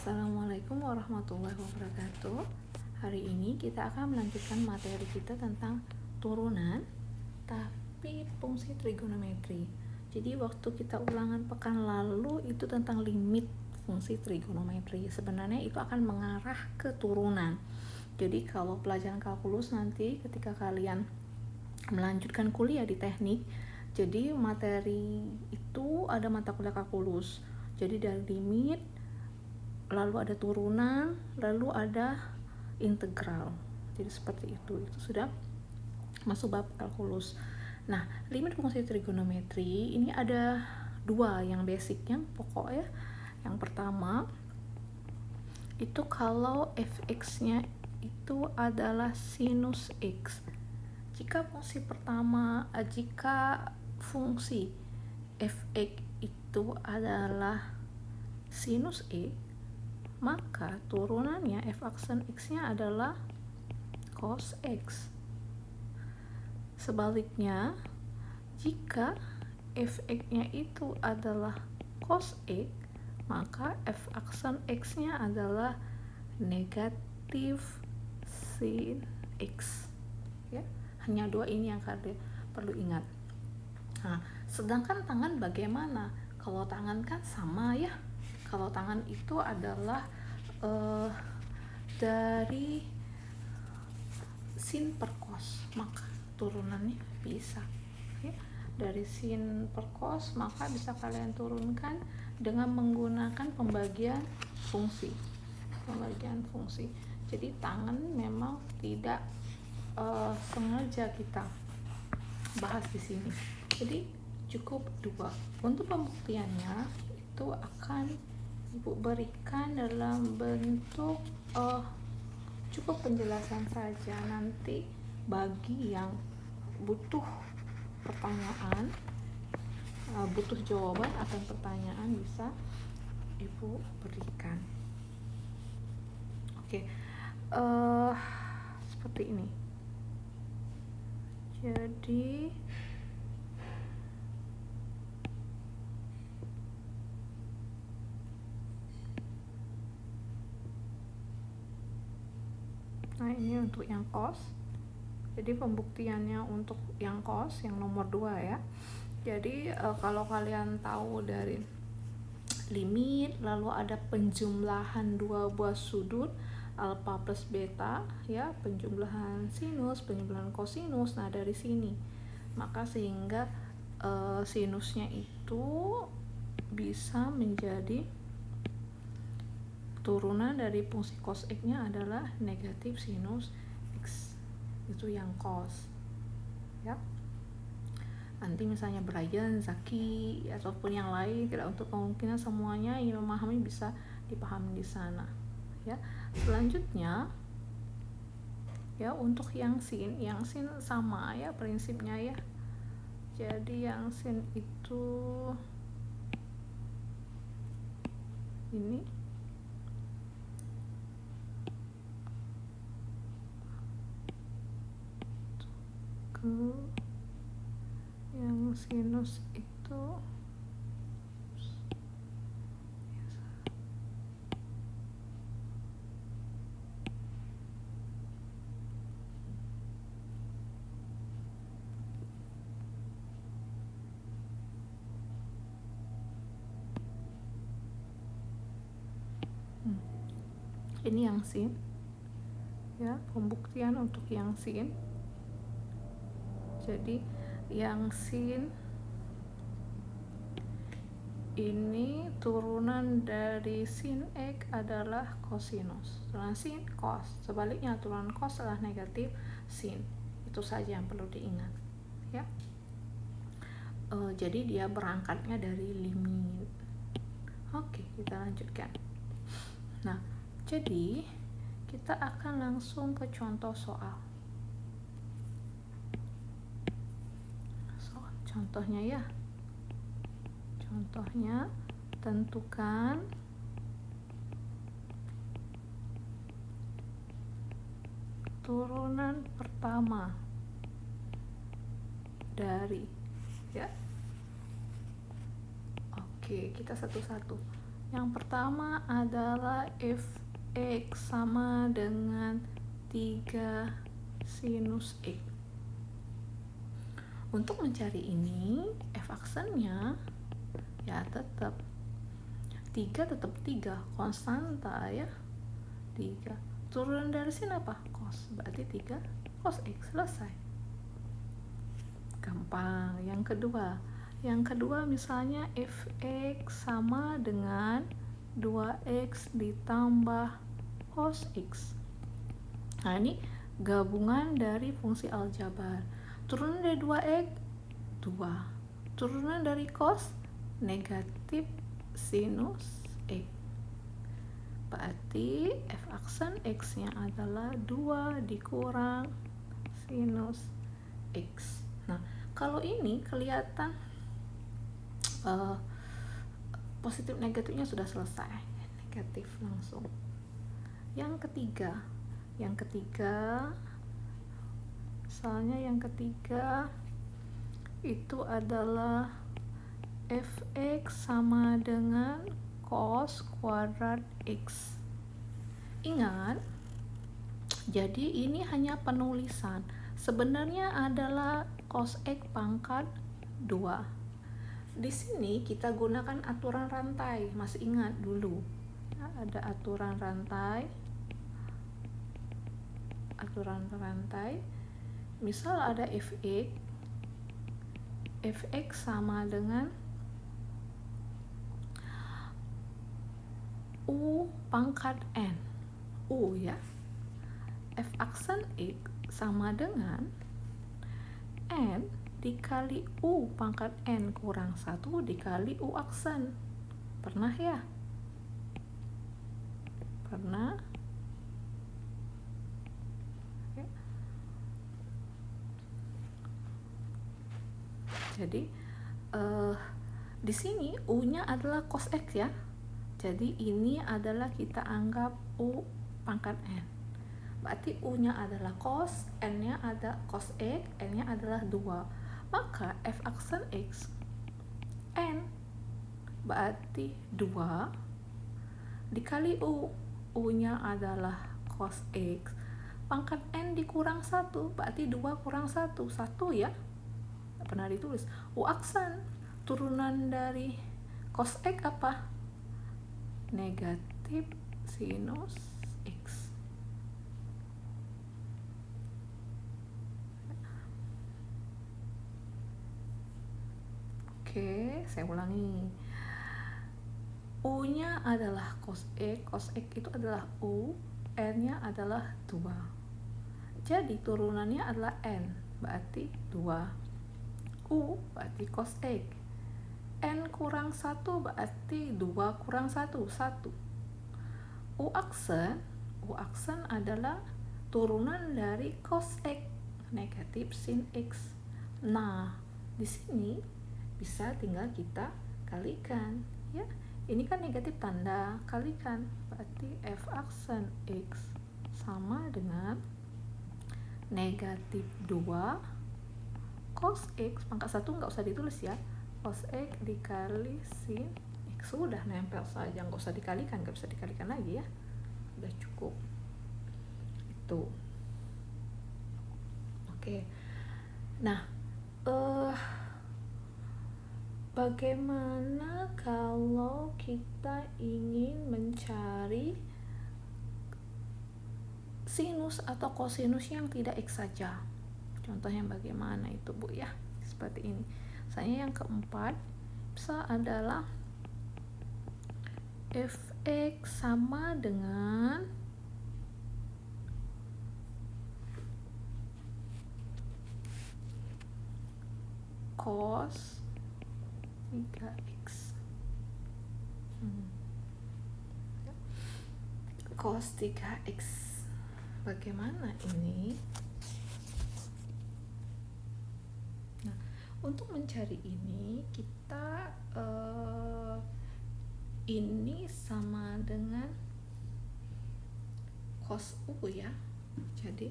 Assalamualaikum warahmatullahi wabarakatuh. Hari ini kita akan melanjutkan materi kita tentang turunan tapi fungsi trigonometri. Jadi waktu kita ulangan pekan lalu itu tentang limit fungsi trigonometri. Sebenarnya itu akan mengarah ke turunan. Jadi kalau pelajaran kalkulus nanti ketika kalian melanjutkan kuliah di teknik, jadi materi itu ada mata kuliah kalkulus. Jadi dari limit, lalu ada turunan, lalu ada integral. Jadi seperti itu sudah masuk bab kalkulus. Nah, limit fungsi trigonometri ini ada dua yang basic, yang pokok ya. Yang pertama itu kalau fx-nya itu adalah sinus x. Jika fungsi fx itu adalah sinus x, maka turunannya f aksen x-nya adalah cos x. Sebaliknya, jika fx-nya itu adalah cos x, maka f aksen x-nya adalah negatif sin x. Ya, hanya dua ini yang kalian perlu ingat. Nah, sedangkan tangan bagaimana? Kalau tangan kan sama ya. Kalau tangan itu adalah dari sin per cos, maka turunannya bisa ya. Dari sin per cos maka bisa kalian turunkan dengan menggunakan pembagian fungsi. Jadi tangan memang tidak sengaja kita bahas di sini. Jadi cukup dua. Untuk pembuktiannya itu akan Ibu berikan dalam bentuk cukup penjelasan saja. Nanti bagi yang butuh pertanyaan, butuh jawaban akan pertanyaan, bisa Ibu berikan. Oke, seperti ini. Jadi nah, ini untuk yang cos. Jadi pembuktiannya untuk yang cos, yang nomor 2 ya. Jadi kalau kalian tahu dari limit, lalu ada penjumlahan dua buah sudut alfa plus beta ya, penjumlahan sinus, penjumlahan kosinus. Nah, dari sini maka sehingga sinusnya itu bisa menjadi turunan dari fungsi cos x-nya adalah negatif sinus x. Itu yang cos ya. Nanti misalnya Brian, Zaki ataupun yang lain, tidak untuk kemungkinan semuanya yang memahami bisa dipahami di sana ya. Selanjutnya ya, untuk yang sin sama ya prinsipnya ya. Jadi yang sin itu ini yang sinus itu ini yang sin ya, pembuktian untuk yang sin. Jadi yang sin ini turunan dari sin x adalah kosinus, turunan sin cos. Sebaliknya turunan cos adalah negatif sin. Itu saja yang perlu diingat ya. Jadi dia berangkatnya dari limit. Oke, kita lanjutkan. Nah, jadi kita akan langsung ke contoh soal. Contohnya ya. Contohnya, tentukan turunan pertama dari ya. Oke, kita satu-satu. Yang pertama adalah fx sama dengan 3 sinus x. Untuk mencari ini, f aksennya ya tetap 3 konstanta ya. 3. Turunan dari sini apa? Cos. Berarti 3 cos x. Selesai. Gampang. Yang kedua misalnya fx sama dengan 2x ditambah cos x. Nah, ini gabungan dari fungsi aljabar. Turunan dari 2x 2. Turunan dari cos negatif sinus x. Berarti f aksen x-nya adalah 2 dikurang sinus x. Nah, kalau ini kelihatan positif negatifnya sudah selesai. Negatif langsung. Yang ketiga misalnya yang ketiga itu adalah fx sama dengan cos kuadrat x. Ingat, jadi ini hanya penulisan. Sebenarnya adalah cos x pangkat 2. Di sini kita gunakan aturan rantai. Masih ingat dulu? Ya, ada aturan rantai. Misal ada fx sama dengan u pangkat n. U ya. F aksen x sama dengan n dikali u pangkat n kurang 1 dikali u aksen. Pernah ya? Pernah? Jadi di sini u-nya adalah cos x ya. Jadi ini adalah kita anggap u pangkat n. Berarti u-nya adalah cos, n-nya ada cos x, n-nya adalah 2. Maka f aksen x n berarti 2 dikali u. U-nya adalah cos x pangkat n dikurang 1, berarti 2 kurang 1 ya. Pernah ditulis. U aksen turunan dari cos x apa? Negatif sinus x. Oke, saya ulangi. U-nya adalah cos x itu adalah u, n-nya adalah 2. Jadi turunannya adalah n, berarti 2. U berarti cos x. N kurang 1 berarti 2 kurang 1, 1. U aksen adalah turunan dari cos x, negatif sin x. Nah, di sini bisa tinggal kita kalikan, ya. Ini kan negatif tanda, kalikan. Berarti f aksen x sama dengan negatif 2 cos x pangkat 1 nggak usah ditulis ya. Cos x dikali sin x. Sudah nempel saja, nggak usah dikalikan, nggak bisa dikalikan lagi ya. Udah cukup. Itu. Oke. Nah, bagaimana kalau kita ingin mencari sinus atau kosinus yang tidak x saja? Contohnya bagaimana itu, Bu ya? Seperti ini. Misalnya yang keempat bisa adalah fx sama dengan cos 3x. Cos 3x. Bagaimana ini? Untuk mencari ini kita ini sama dengan cos u ya. Jadi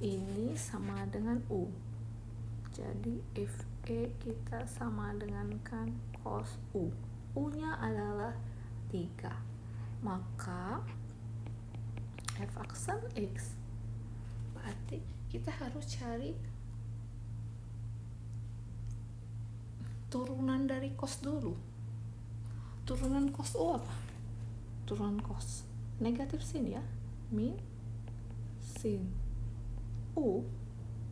ini sama dengan u. Jadi fe kita sama dengan kan cos u. U-nya adalah 3. Maka f aksen X berarti kita harus cari turunan dari cos dulu. Turunan cos U apa? Turunan cos negatif sin ya, min sin U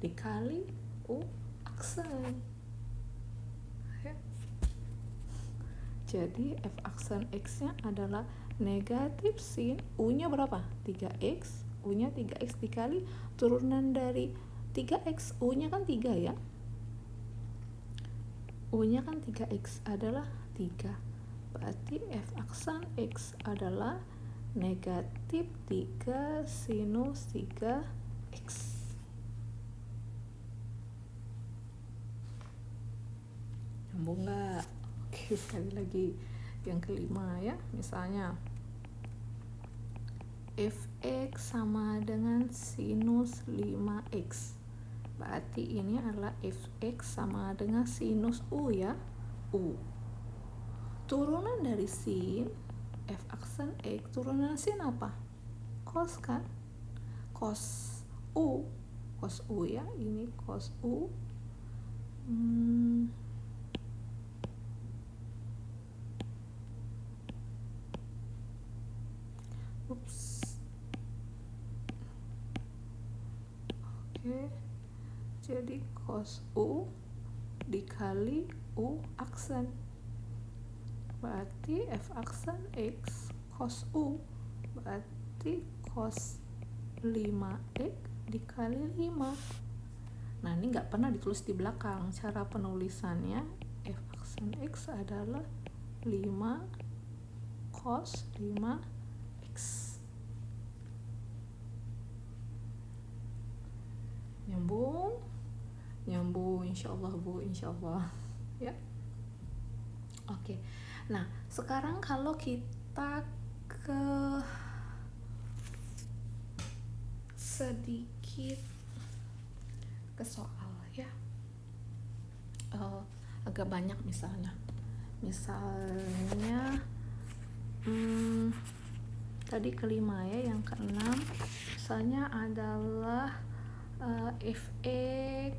dikali U aksen ya. Jadi f aksen X nya adalah negatif sin U nya berapa? 3X, U nya 3X dikali turunan dari 3X, U nya kan 3 ya, U nya kan 3X adalah 3. Berarti f aksen X adalah negatif 3 sinus 3X. Nyambung nggak? Oke, sekali lagi yang kelima ya. Misalnya fx sama dengan sinus 5x. Berarti ini adalah fx sama dengan sinus U ya, U. Turunan dari sin f aksen X, turunan sin apa? Cos kan? Cos U ya, ini cos U. Oke. Jadi cos U dikali U aksen. Berarti f aksen X cos U berarti cos 5x dikali 5. Nah, ini nggak pernah ditulis di belakang. Cara penulisannya f aksen X adalah 5 cos 5x. Nyambung insyaallah Bu, insyaallah ya. Oke. Nah, sekarang kalau kita sedikit ke soal ya, agak banyak misalnya tadi kelima ya, yang keenam misalnya adalah fx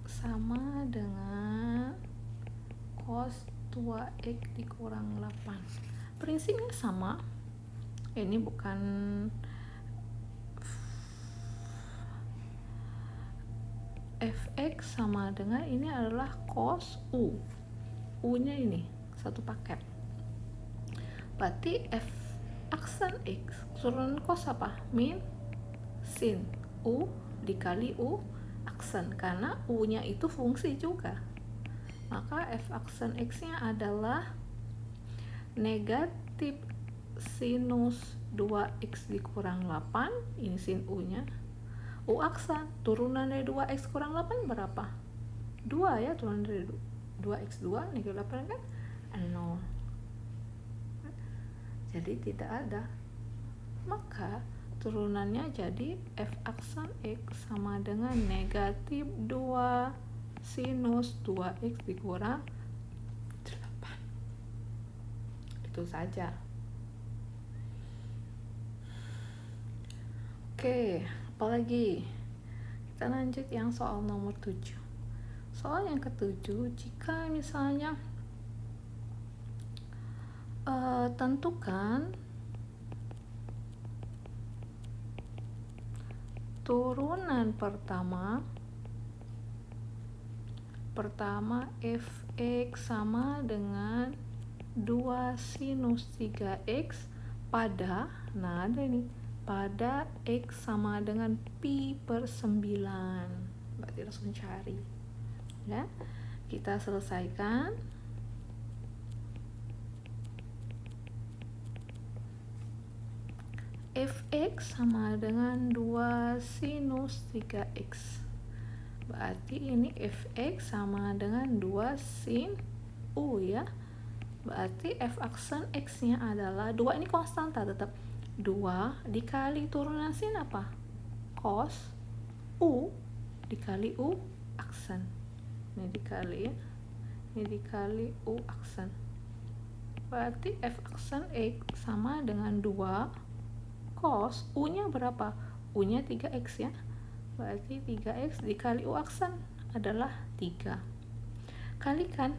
sama dengan cos 2x dikurang 8. Prinsipnya sama. Ini bukan fx sama dengan, ini adalah cos U. U nya ini satu paket. Berarti f aksen X turunan cos apa? Min sin U dikali U aksen, karena U nya itu fungsi juga. Maka f aksen X nya adalah negatif sinus 2x dikurang 8, ini sin U nya. U aksen, turunan dari 2x kurang 8 berapa? 2 ya, turunan dari 2x 2 negatif 8 kan 0. Jadi tidak ada. Maka turunannya jadi f aksen X sama dengan negatif 2 sinus 2x dikurang 8. Itu saja. Oke, apalagi? Kita lanjut yang soal nomor 7. Soal yang ke-7, jika misalnya tentukan turunan pertama fx sama dengan 2 sinus 3x pada, nah ada nih, pada x sama dengan pi per 9. Berarti langsung cari ya. Kita selesaikan. fx sama dengan 2 sinus 3x. Berarti ini fx sama dengan 2 sin U ya. Berarti f aksen X nya adalah 2, ini konstanta tetap 2 dikali turunan sin apa? Cos U dikali U aksen. Ini dikali ya, ini dikali U aksen. berarti f aksen X sama dengan 2 cos, U-nya berapa? U-nya 3X ya. Berarti 3X dikali U aksen adalah 3. Kalikan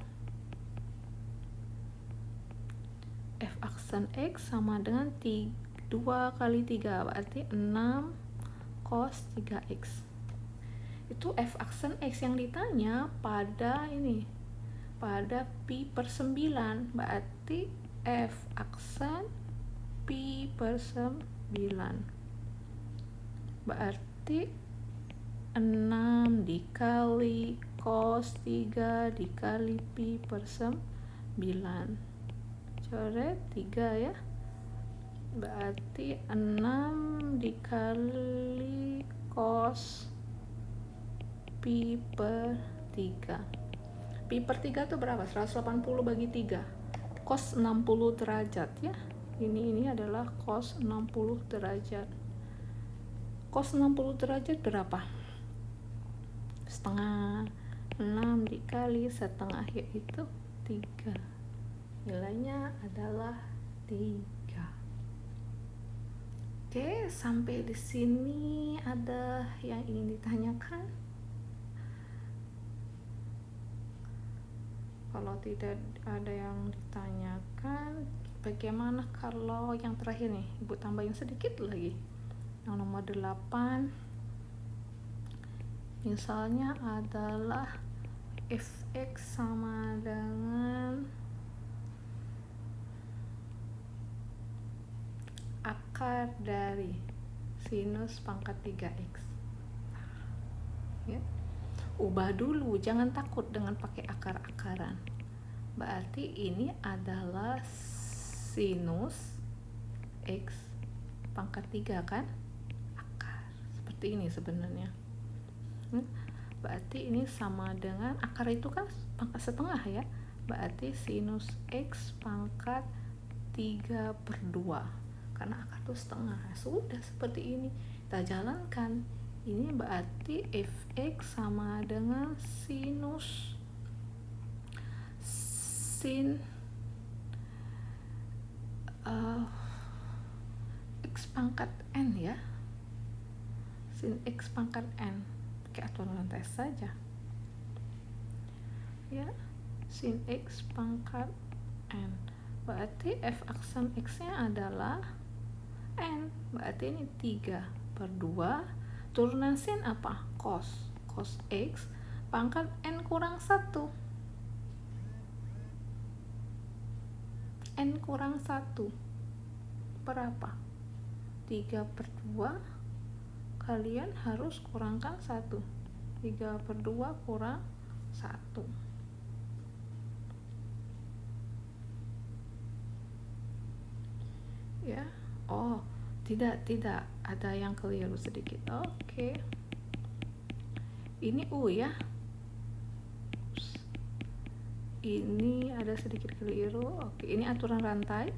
f aksen X sama dengan 2 kali 3, berarti 6 cos 3X. Itu f aksen X yang ditanya pada pi per 9, berarti f aksen pi per 9 berarti 6 dikali cos 3 dikali pi per 9, coret 3 ya, berarti 6 dikali cos pi per 3. Pi per 3 itu berapa? 180 bagi 3, cos 60 derajat ya. Ini adalah cos 60 derajat. Cos 60 derajat berapa? Setengah. 6 dikali setengah yaitu 3. Nilainya adalah 3. Oke, sampai di sini ada yang ingin ditanyakan? Kalau tidak ada yang ditanyakan, bagaimana kalau yang terakhir nih? Ibu tambahin sedikit lagi. Yang nomor 8, misalnya adalah fx sama dengan akar dari sinus pangkat 3x ya. Ubah dulu, jangan takut dengan pakai akar-akaran. Berarti ini adalah sinus x pangkat 3 kan, akar seperti ini sebenarnya. Berarti ini sama dengan akar itu kan pangkat setengah ya, berarti sinus x pangkat 3/2, karena akar itu setengah. Sudah seperti ini kita jalankan. Ini berarti fx sama dengan sinus sin x pangkat n ya, sin x pangkat n, pakai aturan tes saja ya, sin x pangkat n, berarti f aksen x nya adalah n, berarti ini 3/2, turunan sin apa? Cos x pangkat n kurang 1, n kurang 1 berapa? 3/2, kalian harus kurangkan 1, 3/2 kurang 1 ya. Oh, tidak ada yang keliru sedikit. Oke. Ini U ya. Ini ada sedikit keliru. Oke, ini aturan rantai.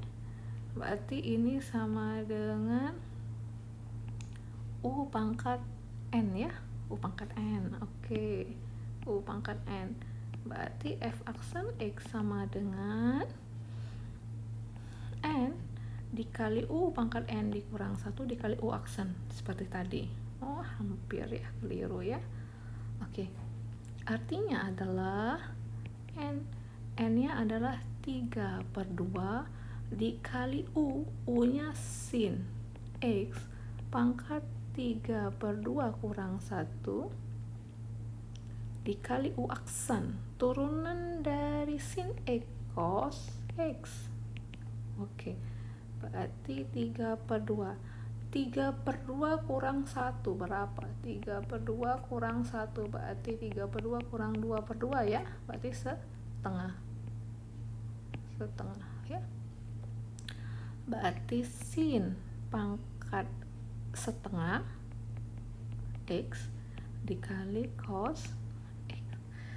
Berarti ini sama dengan U pangkat n ya. U pangkat n. Oke. U pangkat n. Berarti f aksen x sama dengan n dikali U pangkat n dikurang 1 dikali U aksen, seperti tadi. Oh, hampir ya, keliru ya. Oke. Artinya adalah n-nya adalah 3/2 dikali U-nya sin x pangkat 3/2 kurang 1 dikali U aksen, turunan dari sin x cos x. Oke. Berarti 3/2 kurang 1 berapa? 3/2 kurang 1 berarti 3/2 kurang 2/2 ya, berarti setengah ya. Berarti sin pangkat setengah x dikali cos x.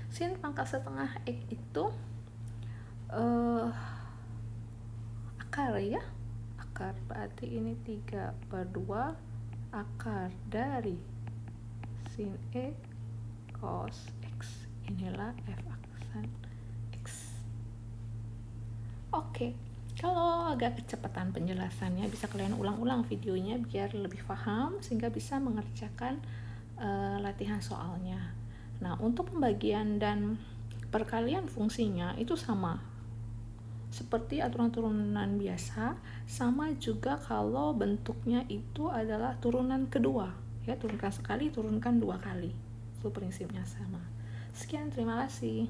Sin pangkat setengah x itu akar ya, akar, berarti ini 3/2 akar dari sin x cos x. Inilah f aksen x. Oke, Kalau agak kecepatan penjelasannya, bisa kalian ulang-ulang videonya biar lebih paham sehingga bisa mengerjakan latihan soalnya. Nah, untuk pembagian dan perkalian fungsinya itu sama seperti aturan turunan biasa, sama juga kalau bentuknya itu adalah turunan kedua, ya, turunkan sekali, turunkan dua kali, itu prinsipnya sama. Sekian, terima kasih.